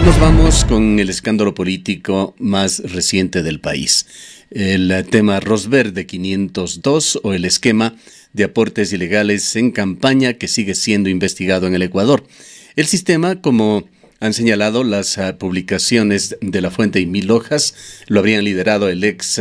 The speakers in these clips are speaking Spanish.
Nos vamos con el escándalo político más reciente del país. El tema Rosverde 502 o el esquema de aportes ilegales en campaña que sigue siendo investigado en el Ecuador. El sistema, como han señalado las publicaciones de La Fuente y Mil Hojas, lo habrían liderado el ex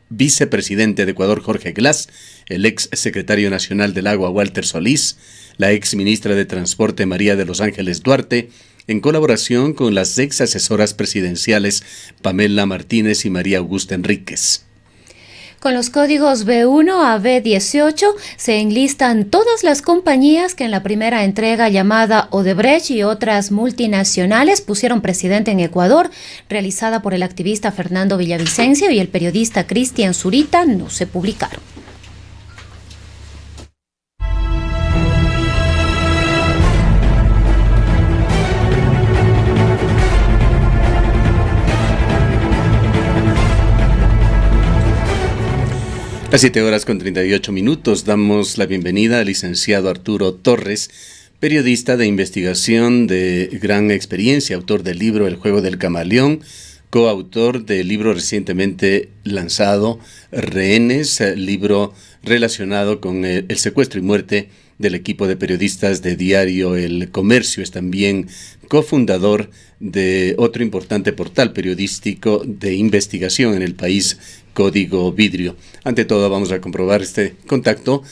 vicepresidente de Ecuador, Jorge Glass, el ex secretario nacional del Agua, Walter Solís, la ex ministra de Transporte, María de los Ángeles Duarte, en colaboración con las ex asesoras presidenciales Pamela Martínez y María Augusta Enríquez. Con los códigos B1 a B18 se enlistan todas las compañías que en la primera entrega llamada Odebrecht y otras multinacionales pusieron presidente en Ecuador, realizada por el activista Fernando Villavicencio y el periodista Cristian Zurita, no se publicaron. A 7:38 damos la bienvenida al licenciado Arturo Torres, periodista de investigación de gran experiencia, autor del libro El Juego del Camaleón, coautor del libro recientemente lanzado Rehenes, libro relacionado con el secuestro y muerte del equipo de periodistas de diario El Comercio. Es también cofundador de otro importante portal periodístico de investigación en el país, Código Vidrio. Ante todo, vamos a comprobar este contacto.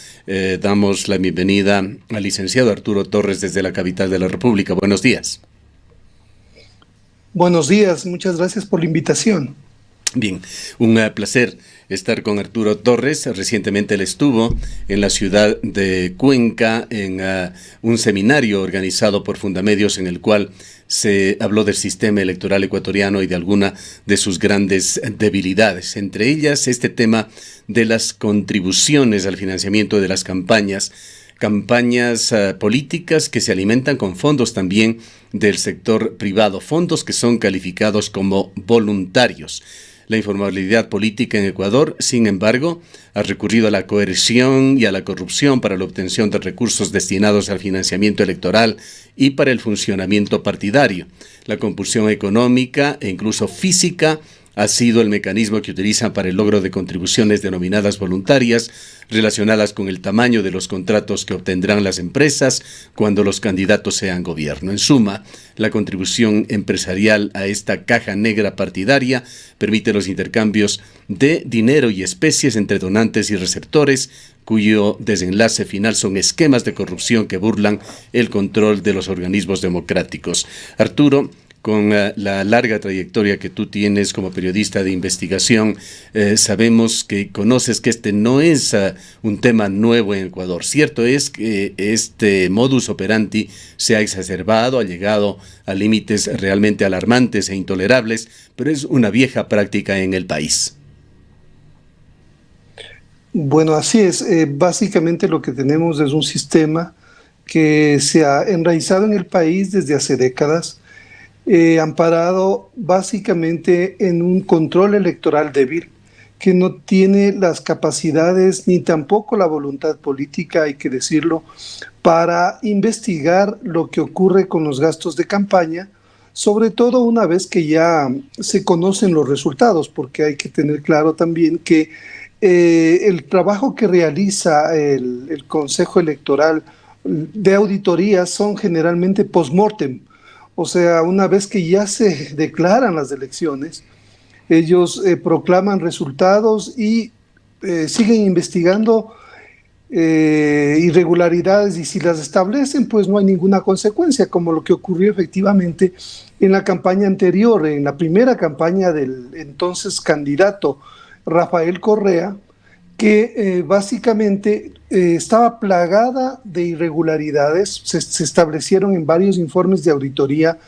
Damos la bienvenida al licenciado Arturo Torres desde la capital de la República. Buenos días. Buenos días, muchas gracias por la invitación. Bien, un placer estar con Arturo Torres. Recientemente él estuvo en la ciudad de Cuenca en un seminario organizado por Fundamedios en el cual se habló del sistema electoral ecuatoriano y de alguna de sus grandes debilidades. Entre ellas, este tema de las contribuciones al financiamiento de las campañas políticas que se alimentan con fondos también del sector privado, fondos que son calificados como voluntarios. La informalidad política en Ecuador, sin embargo, ha recurrido a la coerción y a la corrupción para la obtención de recursos destinados al financiamiento electoral y para el funcionamiento partidario. La compulsión económica e incluso física ha sido el mecanismo que utilizan para el logro de contribuciones denominadas voluntarias relacionadas con el tamaño de los contratos que obtendrán las empresas cuando los candidatos sean gobierno. En suma, la contribución empresarial a esta caja negra partidaria permite los intercambios de dinero y especies entre donantes y receptores, cuyo desenlace final son esquemas de corrupción que burlan el control de los organismos democráticos. Arturo, con la larga trayectoria que tú tienes como periodista de investigación, sabemos que conoces que este no es un tema nuevo en Ecuador. Cierto es que este modus operandi se ha exacerbado, ha llegado a límites realmente alarmantes e intolerables, pero es una vieja práctica en el país. Bueno, así es. Básicamente lo que tenemos es un sistema que se ha enraizado en el país desde hace décadas, amparado básicamente en un control electoral débil, que no tiene las capacidades ni tampoco la voluntad política, hay que decirlo, para investigar lo que ocurre con los gastos de campaña, sobre todo una vez que ya se conocen los resultados, porque hay que tener claro también que el trabajo que realiza el Consejo Electoral de auditoría son generalmente post-mortem. O sea, una vez que ya se declaran las elecciones, ellos proclaman resultados y siguen investigando irregularidades, y si las establecen, pues no hay ninguna consecuencia, como lo que ocurrió efectivamente en la campaña anterior, en la primera campaña del entonces candidato Rafael Correa, que básicamente estaba plagada de irregularidades. Se establecieron en varios informes de auditoría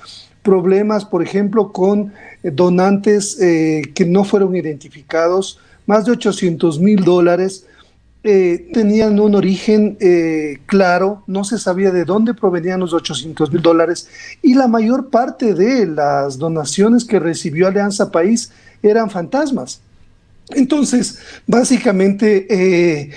problemas, por ejemplo, con donantes que no fueron identificados, más de $800,000, tenían un origen claro, no se sabía de dónde provenían los $800,000, y la mayor parte de las donaciones que recibió Alianza País eran fantasmas. Entonces, básicamente,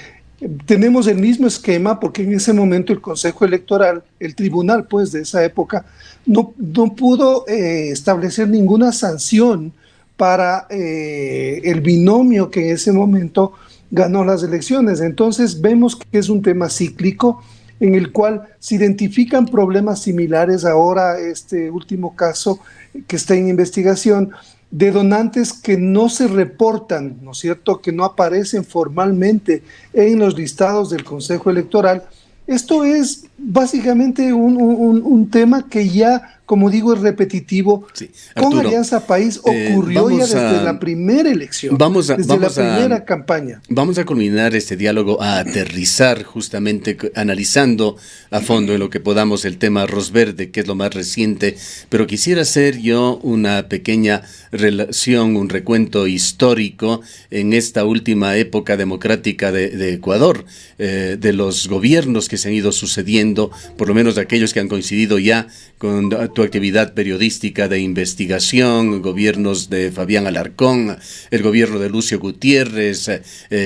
Tenemos el mismo esquema porque en ese momento el Consejo Electoral, el tribunal pues de esa época, no pudo establecer ninguna sanción para el binomio que en ese momento ganó las elecciones. Entonces vemos que es un tema cíclico en el cual se identifican problemas similares. Ahora este último caso que está en investigación de donantes que no se reportan, ¿no es cierto?, que no aparecen formalmente en los listados del Consejo Electoral. Esto es básicamente un tema que ya, como digo, es repetitivo. Sí. Con Arturo, Alianza País ocurrió ya desde la primera elección, desde la primera campaña. Vamos a culminar este diálogo, a aterrizar justamente analizando a fondo en lo que podamos el tema Arroz Verde, que es lo más reciente, pero quisiera hacer yo una pequeña relación, un recuento histórico en esta última época democrática de Ecuador, de los gobiernos que se han ido sucediendo, por lo menos aquellos que han coincidido ya con tu actividad periodística de investigación, gobiernos de Fabián Alarcón, el gobierno de Lucio Gutiérrez,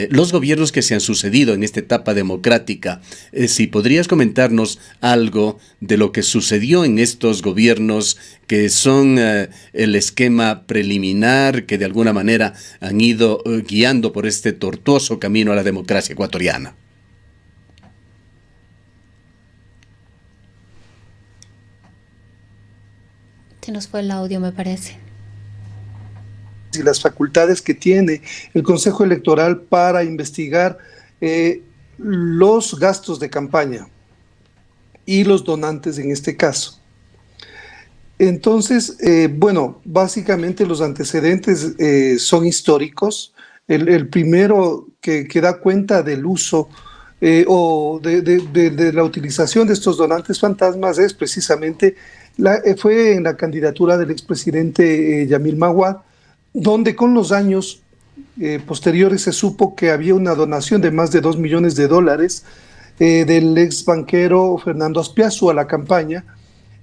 los gobiernos que se han sucedido en esta etapa democrática. Si podrías comentarnos algo de lo que sucedió en estos gobiernos que son el esquema preliminar que de alguna manera han ido guiando por este tortuoso camino a la democracia ecuatoriana. Se nos fue el audio, me parece. Y las facultades que tiene el Consejo Electoral para investigar los gastos de campaña y los donantes en este caso. Entonces, bueno, básicamente los antecedentes son históricos. El primero que da cuenta del uso o de la utilización de estos donantes fantasmas es precisamente fue en la candidatura del expresidente Yamil Maguad, donde con los años posteriores se supo que había una donación de más de $2 millones del ex banquero Fernando Azpiazu a la campaña.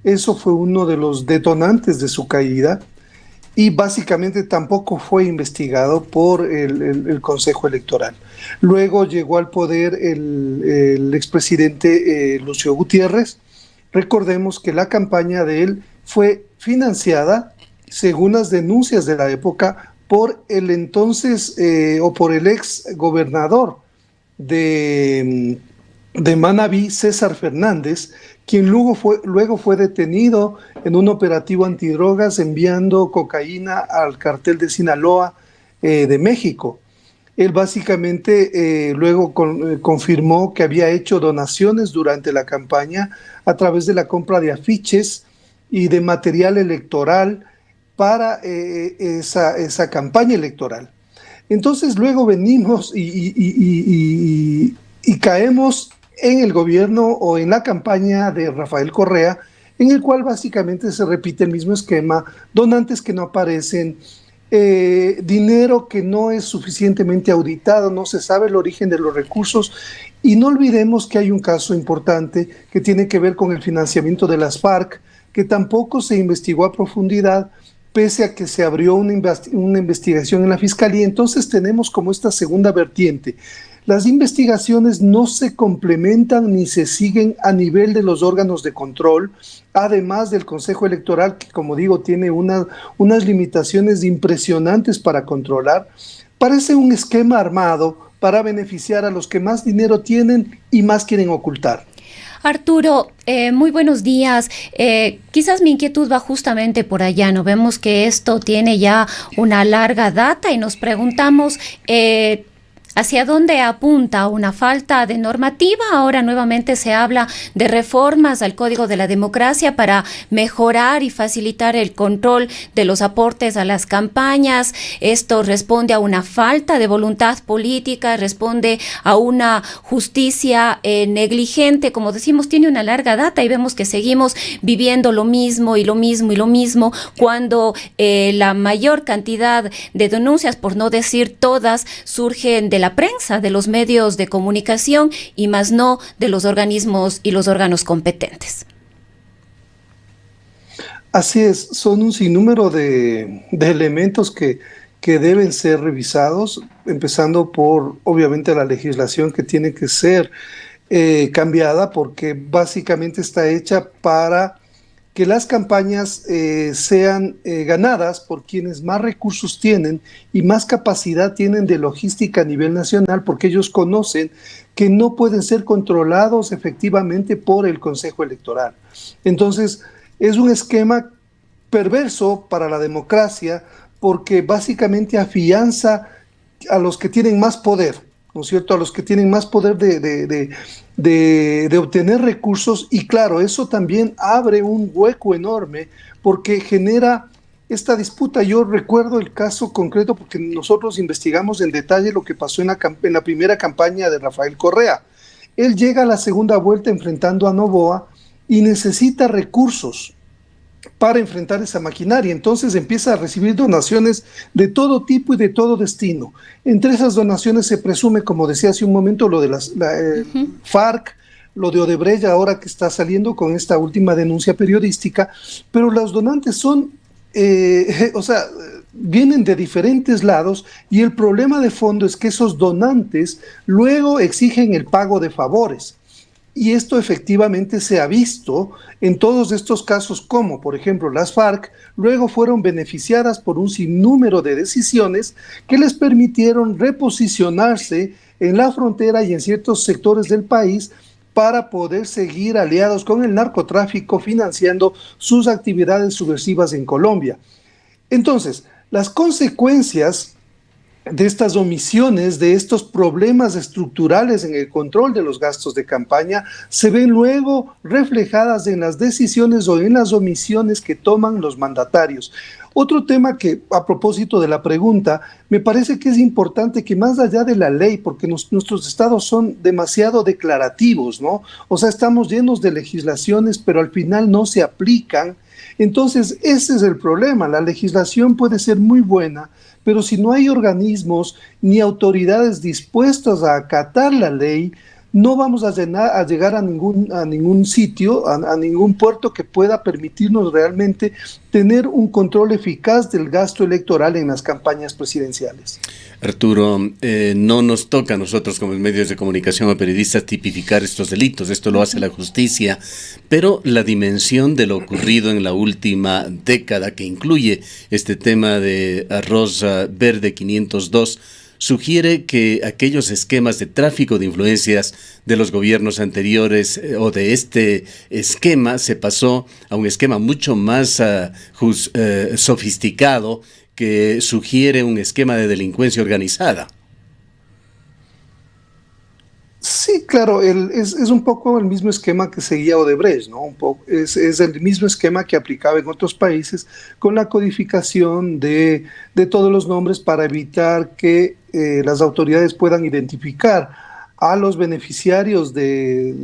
Eso fue uno de los detonantes de su caída y básicamente tampoco fue investigado por el Consejo Electoral. Luego llegó al poder el expresidente Lucio Gutiérrez. Recordemos que la campaña de él fue financiada, según las denuncias de la época, por el entonces o por el ex gobernador de Manabí, César Fernández, quien luego fue detenido en un operativo antidrogas enviando cocaína al cartel de Sinaloa de México. Él básicamente luego confirmó que había hecho donaciones durante la campaña a través de la compra de afiches y de material electoral para esa campaña electoral. Entonces luego venimos y caemos en el gobierno o en la campaña de Rafael Correa, en el cual básicamente se repite el mismo esquema, donantes que no aparecen, dinero que no es suficientemente auditado, no se sabe el origen de los recursos, y no olvidemos que hay un caso importante que tiene que ver con el financiamiento de las FARC, que tampoco se investigó a profundidad, pese a que se abrió una investigación en la Fiscalía. Entonces tenemos como esta segunda vertiente. Las investigaciones no se complementan ni se siguen a nivel de los órganos de control, además del Consejo Electoral, que como digo, tiene unas limitaciones impresionantes para controlar. Parece un esquema armado para beneficiar a los que más dinero tienen y más quieren ocultar. Arturo, muy buenos días. Quizás mi inquietud va justamente por allá, ¿no? Vemos que esto tiene ya una larga data y nos preguntamos ¿hacia dónde apunta? Una falta de normativa. Ahora nuevamente se habla de reformas al Código de la Democracia para mejorar y facilitar el control de los aportes a las campañas. Esto responde a una falta de voluntad política, responde a una justicia negligente. Como decimos, tiene una larga data y vemos que seguimos viviendo lo mismo y lo mismo y lo mismo, cuando la mayor cantidad de denuncias, por no decir todas, surgen de la prensa, de los medios de comunicación y más no de los organismos y los órganos competentes. Así es, son un sinnúmero de elementos que que deben ser revisados, empezando por, obviamente, la legislación que tiene que ser cambiada, porque básicamente está hecha para que las campañas sean ganadas por quienes más recursos tienen y más capacidad tienen de logística a nivel nacional, porque ellos conocen que no pueden ser controlados efectivamente por el Consejo Electoral. Entonces, es un esquema perverso para la democracia, porque básicamente afianza a los que tienen más poder, ¿no es cierto?, a los que tienen más poder de obtener recursos, y claro, eso también abre un hueco enorme porque genera esta disputa. Yo recuerdo el caso concreto porque nosotros investigamos en detalle lo que pasó en la primera campaña de Rafael Correa. Él llega a la segunda vuelta enfrentando a Noboa y necesita recursos para enfrentar esa maquinaria. Entonces empieza a recibir donaciones de todo tipo y de todo destino. Entre esas donaciones se presume, como decía hace un momento, lo de FARC, lo de Odebrecht, ahora que está saliendo con esta última denuncia periodística, pero los donantes son, vienen de diferentes lados, y el problema de fondo es que esos donantes luego exigen el pago de favores. Y esto efectivamente se ha visto en todos estos casos, como por ejemplo las FARC luego fueron beneficiadas por un sinnúmero de decisiones que les permitieron reposicionarse en la frontera y en ciertos sectores del país para poder seguir aliados con el narcotráfico, financiando sus actividades subversivas en Colombia. Entonces, las consecuencias de estas omisiones, de estos problemas estructurales en el control de los gastos de campaña, se ven luego reflejadas en las decisiones o en las omisiones que toman los mandatarios. Otro tema que, a propósito de la pregunta, me parece que es importante que más allá de la ley, porque nuestros estados son demasiado declarativos, ¿no? O sea, estamos llenos de legislaciones, pero al final no se aplican. Entonces, ese es el problema. La legislación puede ser muy buena, pero si no hay organismos ni autoridades dispuestas a acatar la ley, no vamos a llegar a ningún sitio, a ningún puerto que pueda permitirnos realmente tener un control eficaz del gasto electoral en las campañas presidenciales. Arturo, no nos toca a nosotros como medios de comunicación o periodistas tipificar estos delitos, esto lo hace la justicia, pero la dimensión de lo ocurrido en la última década, que incluye este tema de arroz verde 502, sugiere que aquellos esquemas de tráfico de influencias de los gobiernos anteriores o de este esquema se pasó a un esquema mucho más sofisticado, que sugiere un esquema de delincuencia organizada. Sí, claro, es un poco el mismo esquema que seguía Odebrecht, ¿no? Es el mismo esquema que aplicaba en otros países, con la codificación de todos los nombres para evitar que las autoridades puedan identificar a los beneficiarios de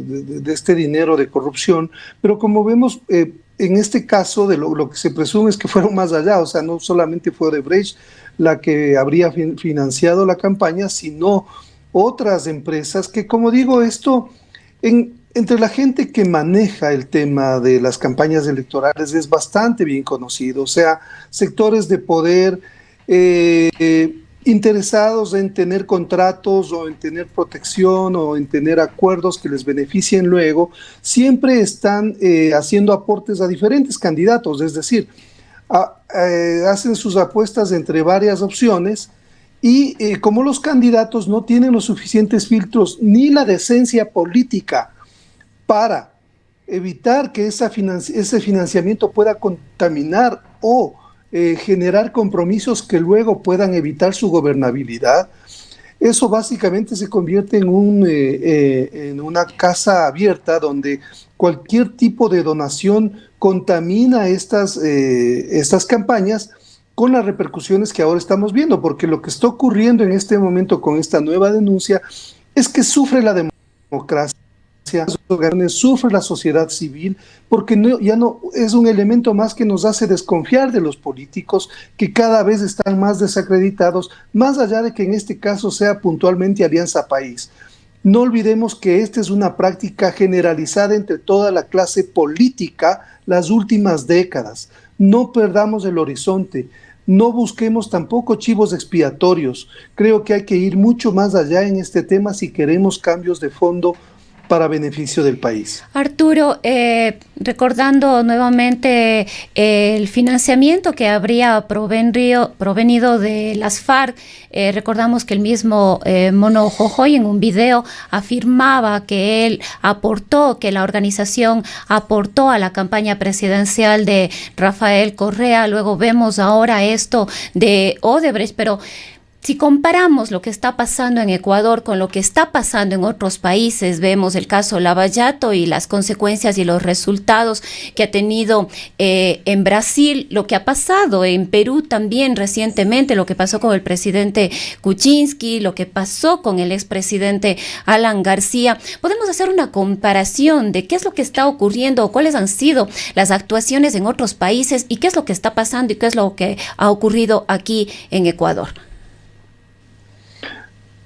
este dinero de corrupción. Pero como vemos, en este caso, de lo que se presume es que fueron más allá. O sea, no solamente fue Odebrecht la que habría financiado la campaña, sino otras empresas que, como digo, esto entre la gente que maneja el tema de las campañas electorales es bastante bien conocido. O sea, sectores de poder interesados en tener contratos o en tener protección o en tener acuerdos que les beneficien luego, siempre están haciendo aportes a diferentes candidatos, es decir, hacen sus apuestas entre varias opciones. Y como los candidatos no tienen los suficientes filtros ni la decencia política para evitar que ese financiamiento pueda contaminar o generar compromisos que luego puedan evitar su gobernabilidad, eso básicamente se convierte en una casa abierta donde cualquier tipo de donación contamina estas campañas, con las repercusiones que ahora estamos viendo, porque lo que está ocurriendo en este momento con esta nueva denuncia es que sufre la democracia, sufre la sociedad civil, porque ya no es un elemento más que nos hace desconfiar de los políticos, que cada vez están más desacreditados, más allá de que en este caso sea puntualmente Alianza País. No olvidemos que esta es una práctica generalizada entre toda la clase política las últimas décadas. No perdamos el horizonte. no busquemos tampoco chivos expiatorios. Creo que hay que ir mucho más allá en este tema si queremos cambios de fondo para beneficio del país. Arturo, recordando nuevamente el financiamiento que habría provenido de las FARC, recordamos que el mismo Mono Jojoy en un video afirmaba que él aportó, que la organización aportó a la campaña presidencial de Rafael Correa. Luego vemos ahora esto de Odebrecht, pero si comparamos lo que está pasando en Ecuador con lo que está pasando en otros países, vemos el caso Lavallato y las consecuencias y los resultados que ha tenido en Brasil, lo que ha pasado en Perú también recientemente, lo que pasó con el presidente Kuczynski, lo que pasó con el expresidente Alan García. Podemos hacer una comparación de qué es lo que está ocurriendo o cuáles han sido las actuaciones en otros países y qué es lo que está pasando y qué es lo que ha ocurrido aquí en Ecuador.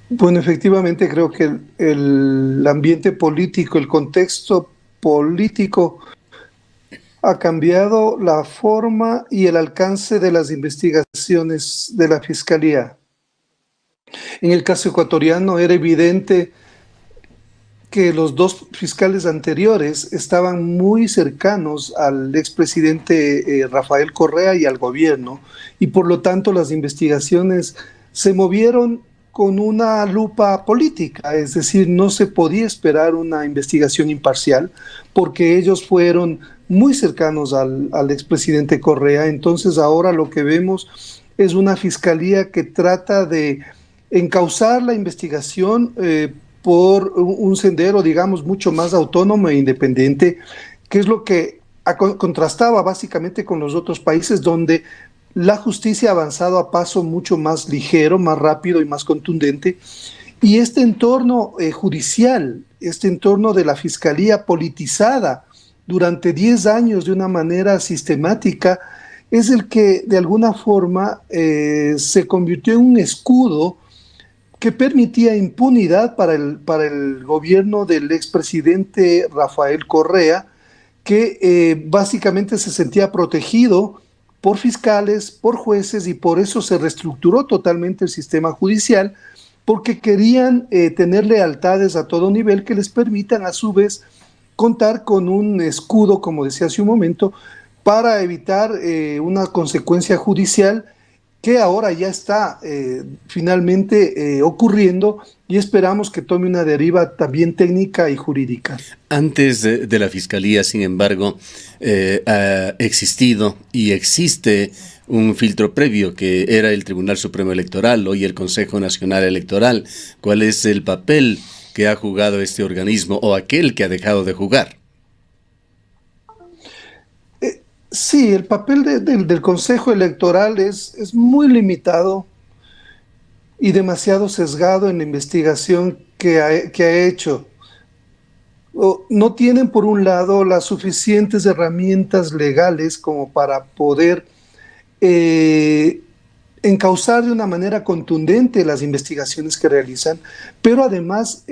Bueno, efectivamente creo que el ambiente político, el contexto político ha cambiado la forma y el alcance de las investigaciones de la Fiscalía. En el caso ecuatoriano era evidente que los dos fiscales anteriores estaban muy cercanos al expresidente Rafael Correa y al gobierno, y por lo tanto las investigaciones se movieron con una lupa política, es decir, no se podía esperar una investigación imparcial porque ellos fueron muy cercanos al expresidente Correa. Entonces ahora lo que vemos es una fiscalía que trata de encauzar la investigación por un sendero, digamos, mucho más autónomo e independiente, que es lo que contrastaba básicamente con los otros países donde la justicia ha avanzado a paso mucho más ligero, más rápido y más contundente. Y este entorno judicial, este entorno de la fiscalía politizada durante 10 años de una manera sistemática, es el que de alguna forma se convirtió en un escudo que permitía impunidad para el gobierno del expresidente Rafael Correa, que básicamente se sentía protegido por fiscales, por jueces, y por eso se reestructuró totalmente el sistema judicial, porque querían tener lealtades a todo nivel que les permitan a su vez contar con un escudo, como decía hace un momento, para evitar una consecuencia judicial que ahora ya está finalmente ocurriendo, y esperamos que tome una deriva también técnica y jurídica. Antes de la Fiscalía, sin embargo, ha existido y existe un filtro previo que era el Tribunal Supremo Electoral, hoy el Consejo Nacional Electoral. ¿Cuál es el papel que ha jugado este organismo o aquel que ha dejado de jugar? Sí, el papel del Consejo Electoral es muy limitado y demasiado sesgado en la investigación que ha hecho. No tienen, por un lado, las suficientes herramientas legales como para poder encauzar de una manera contundente las investigaciones que realizan, pero además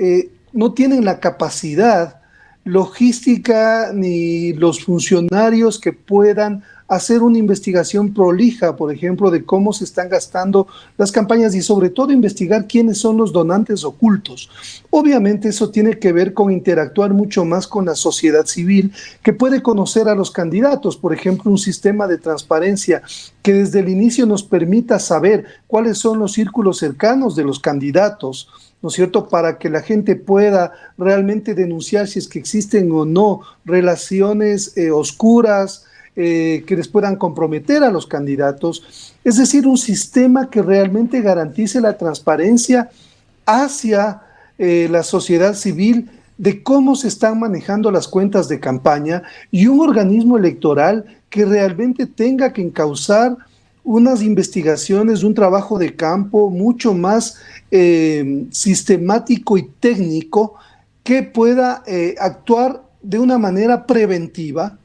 no tienen la capacidad logística ni los funcionarios que puedan hacer una investigación prolija, por ejemplo, de cómo se están gastando las campañas y sobre todo investigar quiénes son los donantes ocultos. Obviamente eso tiene que ver con interactuar mucho más con la sociedad civil, que puede conocer a los candidatos, por ejemplo, un sistema de transparencia que desde el inicio nos permita saber cuáles son los círculos cercanos de los candidatos, ¿no es cierto?, para que la gente pueda realmente denunciar si es que existen o no relaciones oscuras que les puedan comprometer a los candidatos. Es decir, un sistema que realmente garantice la transparencia hacia la sociedad civil de cómo se están manejando las cuentas de campaña, y un organismo electoral que realmente tenga que encauzar unas investigaciones, un trabajo de campo mucho más sistemático y técnico, que pueda actuar de una manera preventiva,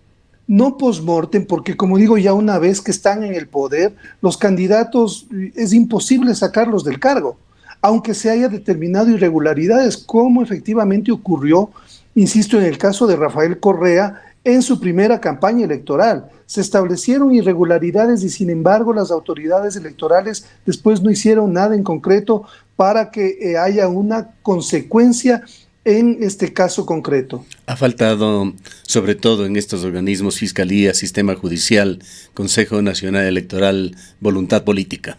no post-mortem, porque como digo, ya una vez que están en el poder, los candidatos es imposible sacarlos del cargo, aunque se haya determinado irregularidades, como efectivamente ocurrió, insisto, en el caso de Rafael Correa, en su primera campaña electoral. Se establecieron irregularidades y sin embargo las autoridades electorales después no hicieron nada en concreto para que haya una consecuencia en este caso concreto. Ha faltado, sobre todo en estos organismos, Fiscalía, Sistema Judicial, Consejo Nacional Electoral, voluntad política.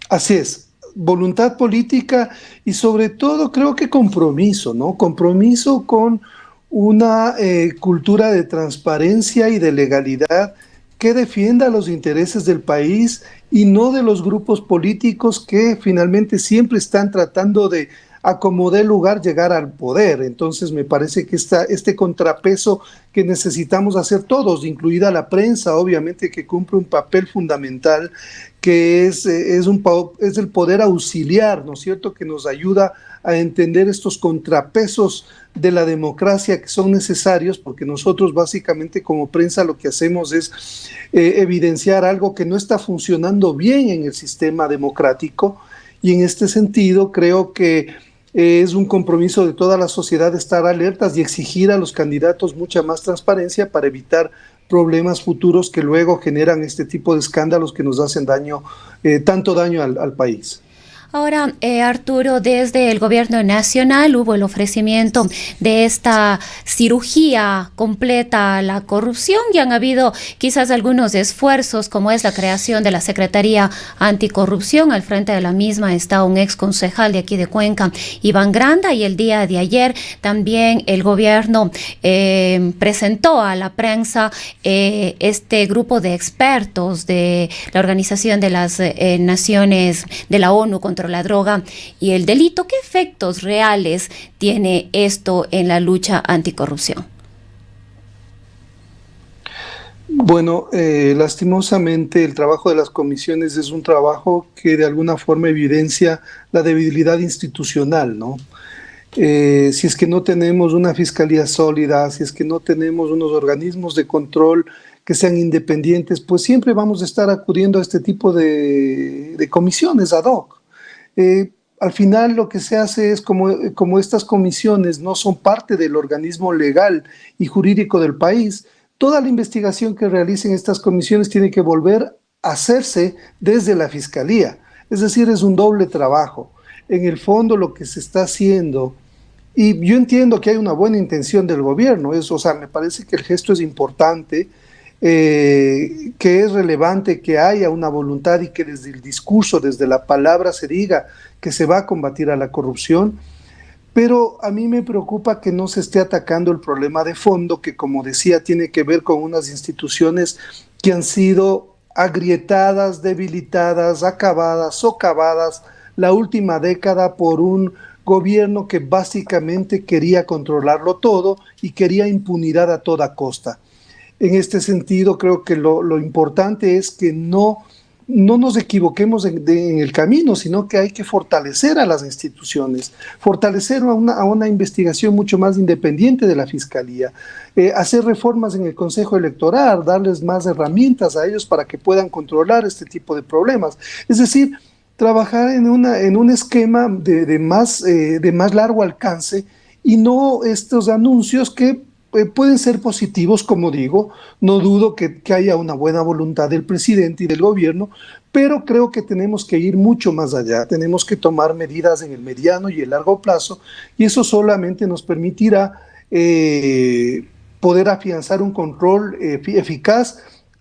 Así es, voluntad política y sobre todo creo que compromiso, ¿no? Compromiso con una cultura de transparencia y de legalidad que defienda los intereses del país y no de los grupos políticos que finalmente siempre están tratando de a como dé lugar llegar al poder. Entonces me parece que este contrapeso que necesitamos hacer todos, incluida la prensa, obviamente, que cumple un papel fundamental, que es el poder auxiliar, ¿no es cierto?, que nos ayuda a entender estos contrapesos de la democracia que son necesarios, porque nosotros básicamente como prensa lo que hacemos es evidenciar algo que no está funcionando bien en el sistema democrático, y en este sentido creo que es un compromiso de toda la sociedad estar alertas y exigir a los candidatos mucha más transparencia para evitar problemas futuros que luego generan este tipo de escándalos que nos hacen daño, tanto daño al país. Ahora, Arturo, desde el gobierno nacional hubo el ofrecimiento de esta cirugía completa a la corrupción y han habido quizás algunos esfuerzos, como es la creación de la Secretaría Anticorrupción. Al frente de la misma está un ex concejal de aquí de Cuenca, Iván Granda, y el día de ayer también el gobierno presentó a la prensa este grupo de expertos de la Organización de las Naciones de la ONU contra la droga y el delito. ¿Qué efectos reales tiene esto en la lucha anticorrupción? Bueno, lastimosamente el trabajo de las comisiones es un trabajo que de alguna forma evidencia la debilidad institucional, ¿no? Si es que no tenemos una fiscalía sólida, si es que no tenemos unos organismos de control que sean independientes, pues siempre vamos a estar acudiendo a este tipo de comisiones ad hoc. Al final lo que se hace es como estas comisiones no son parte del organismo legal y jurídico del país, toda la investigación que realicen estas comisiones tiene que volver a hacerse desde la Fiscalía. Es decir, es un doble trabajo. En el fondo lo que se está haciendo, y yo entiendo que hay una buena intención del gobierno, me parece que el gesto es importante, que es relevante que haya una voluntad y que desde el discurso, desde la palabra se diga que se va a combatir a la corrupción, pero a mí me preocupa que no se esté atacando el problema de fondo, que como decía tiene que ver con unas instituciones que han sido agrietadas, debilitadas, acabadas, socavadas la última década por un gobierno que básicamente quería controlarlo todo y quería impunidad a toda costa. En este sentido, creo que lo importante es que no nos equivoquemos en el camino, sino que hay que fortalecer a las instituciones, fortalecer a una investigación mucho más independiente de la Fiscalía, hacer reformas en el Consejo Electoral, darles más herramientas a ellos para que puedan controlar este tipo de problemas. Es decir, trabajar en un esquema de más largo alcance y no estos anuncios que pueden ser positivos, como digo, no dudo que haya una buena voluntad del presidente y del gobierno, pero creo que tenemos que ir mucho más allá, tenemos que tomar medidas en el mediano y el largo plazo, y eso solamente nos permitirá poder afianzar un control eficaz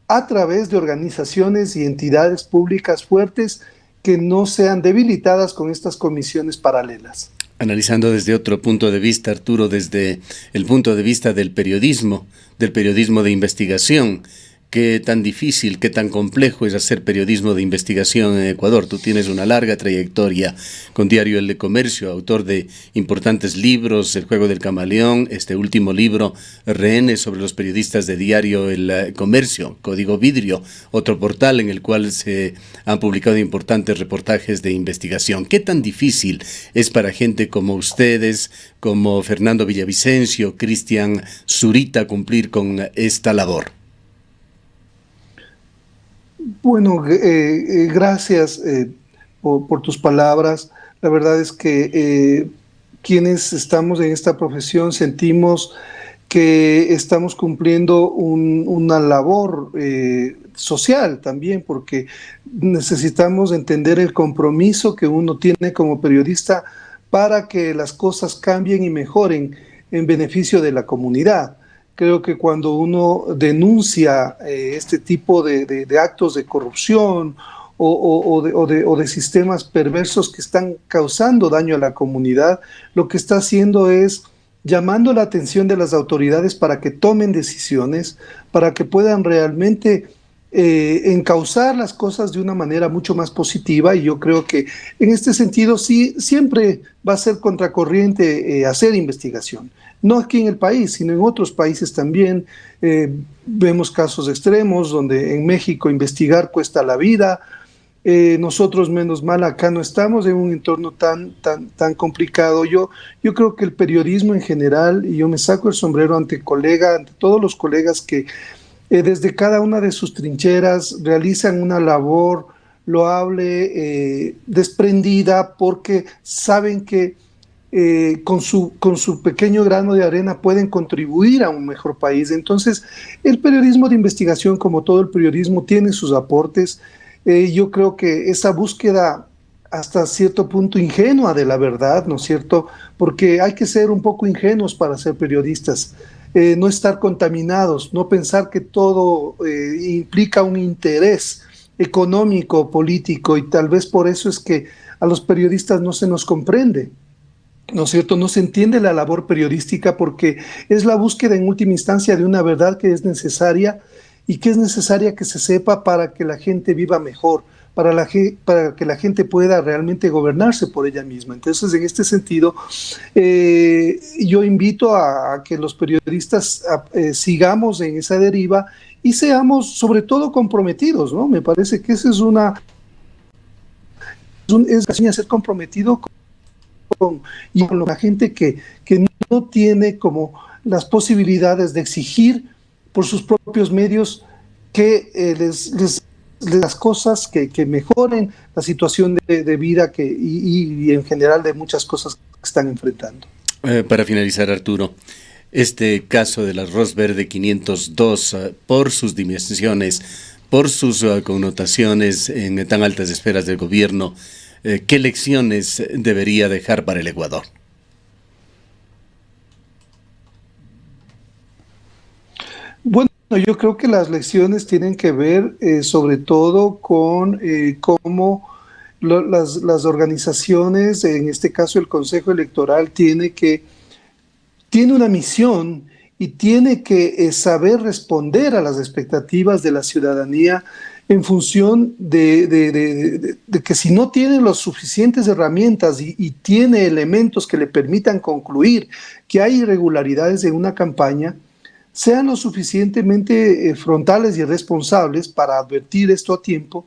a través de organizaciones y entidades públicas fuertes que no sean debilitadas con estas comisiones paralelas. Analizando desde otro punto de vista, Arturo, desde el punto de vista del periodismo de investigación, qué tan difícil, qué tan complejo es hacer periodismo de investigación en Ecuador. Tú tienes una larga trayectoria con Diario El Comercio, autor de importantes libros, El Juego del Camaleón, este último libro, Rehenes, sobre los periodistas de Diario El Comercio, Código Vidrio, otro portal en el cual se han publicado importantes reportajes de investigación. ¿Qué tan difícil es para gente como ustedes, como Fernando Villavicencio, Cristian Zurita, cumplir con esta labor? Bueno, gracias por tus palabras. La verdad es que quienes estamos en esta profesión sentimos que estamos cumpliendo una labor social también, porque necesitamos entender el compromiso que uno tiene como periodista para que las cosas cambien y mejoren en beneficio de la comunidad. Creo que cuando uno denuncia este tipo de actos de corrupción o de sistemas perversos que están causando daño a la comunidad, lo que está haciendo es llamando la atención de las autoridades para que tomen decisiones, para que puedan realmente encauzar las cosas de una manera mucho más positiva, y yo creo que en este sentido sí, siempre va a ser contracorriente hacer investigación. No aquí en el país, sino en otros países también. Vemos casos extremos donde en México investigar cuesta la vida. Nosotros, menos mal, acá no estamos en un entorno tan complicado. Yo creo que el periodismo en general, y yo me saco el sombrero ante todos los colegas que desde cada una de sus trincheras realizan una labor loable, desprendida, porque saben que con su pequeño grano de arena pueden contribuir a un mejor país. Entonces, el periodismo de investigación, como todo el periodismo, tiene sus aportes. Yo creo que esa búsqueda hasta cierto punto ingenua de la verdad, ¿no es cierto? Porque hay que ser un poco ingenuos para ser periodistas, no estar contaminados, no pensar que todo implica un interés económico, político, y tal vez por eso es que a los periodistas no se nos comprende, ¿no es cierto? No se entiende la labor periodística, porque es la búsqueda en última instancia de una verdad que es necesaria, y que es necesaria que se sepa para que la gente viva mejor, para que la gente pueda realmente gobernarse por ella misma. Entonces, en este sentido, yo invito a que los periodistas sigamos en esa deriva y seamos sobre todo comprometidos, ¿no? Me parece que esa es ser comprometido con la gente que no tiene como las posibilidades de exigir por sus propios medios que las cosas que mejoren la situación de vida y en general de muchas cosas que están enfrentando. Para finalizar, Arturo, este caso del arroz verde 502, por sus dimensiones, por sus connotaciones en tan altas esferas del gobierno, ¿qué lecciones debería dejar para el Ecuador? Bueno, yo creo que las lecciones tienen que ver sobre todo con cómo las organizaciones, en este caso el Consejo Electoral, tiene una misión y tiene que saber responder a las expectativas de la ciudadanía en función de que si no tiene las suficientes herramientas y tiene elementos que le permitan concluir que hay irregularidades en una campaña, sean lo suficientemente frontales y responsables para advertir esto a tiempo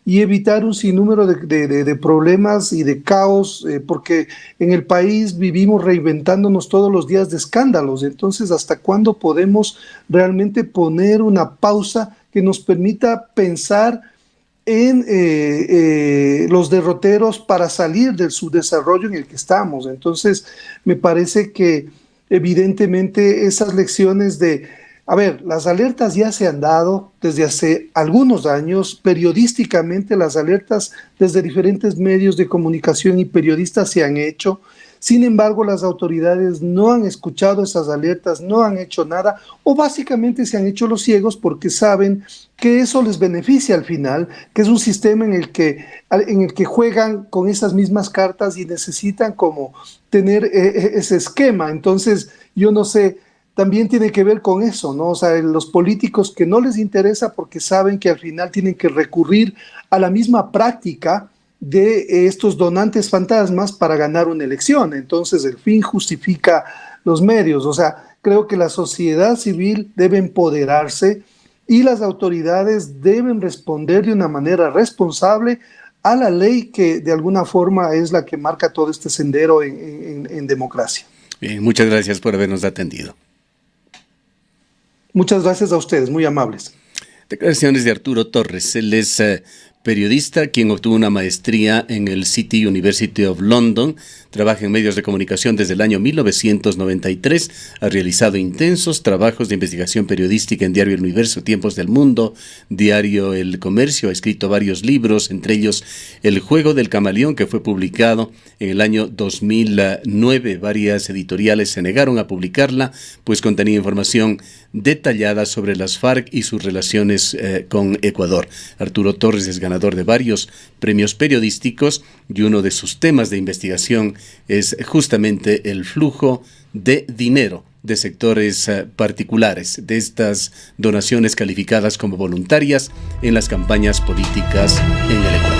y evitar un sinnúmero de problemas y de caos, porque en el país vivimos reinventándonos todos los días de escándalos. Entonces, ¿hasta cuándo podemos realmente poner una pausa que nos permita pensar en los derroteros para salir del subdesarrollo en el que estamos? Entonces, me parece que evidentemente esas lecciones las alertas ya se han dado desde hace algunos años, periodísticamente las alertas desde diferentes medios de comunicación y periodistas se han hecho. Sin embargo, las autoridades no han escuchado esas alertas, no han hecho nada, o básicamente se han hecho los ciegos porque saben que eso les beneficia al final, que es un sistema en el que juegan con esas mismas cartas y necesitan como tener ese esquema. Entonces, yo no sé, también tiene que ver con eso, ¿no? O sea, los políticos que no les interesa porque saben que al final tienen que recurrir a la misma práctica de estos donantes fantasmas para ganar una elección. Entonces, el fin justifica los medios. O sea, creo que la sociedad civil debe empoderarse y las autoridades deben responder de una manera responsable a la ley que de alguna forma es la que marca todo este sendero en democracia. Bien, muchas gracias por habernos atendido. Muchas gracias a ustedes, muy amables. Declaraciones de Arturo Torres, él es periodista, quien obtuvo una maestría en el City University of London. Trabaja en medios de comunicación desde el año 1993. Ha realizado intensos trabajos de investigación periodística en Diario El Universo, Tiempos del Mundo, Diario El Comercio. Ha escrito varios libros, entre ellos El Juego del Camaleón, que fue publicado en el año 2009. Varias editoriales se negaron a publicarla, pues contenía información detallada sobre las FARC y sus relaciones con Ecuador. Arturo Torres es ganador de varios premios periodísticos y uno de sus temas de investigación es justamente el flujo de dinero de sectores particulares, de estas donaciones calificadas como voluntarias en las campañas políticas en el Ecuador.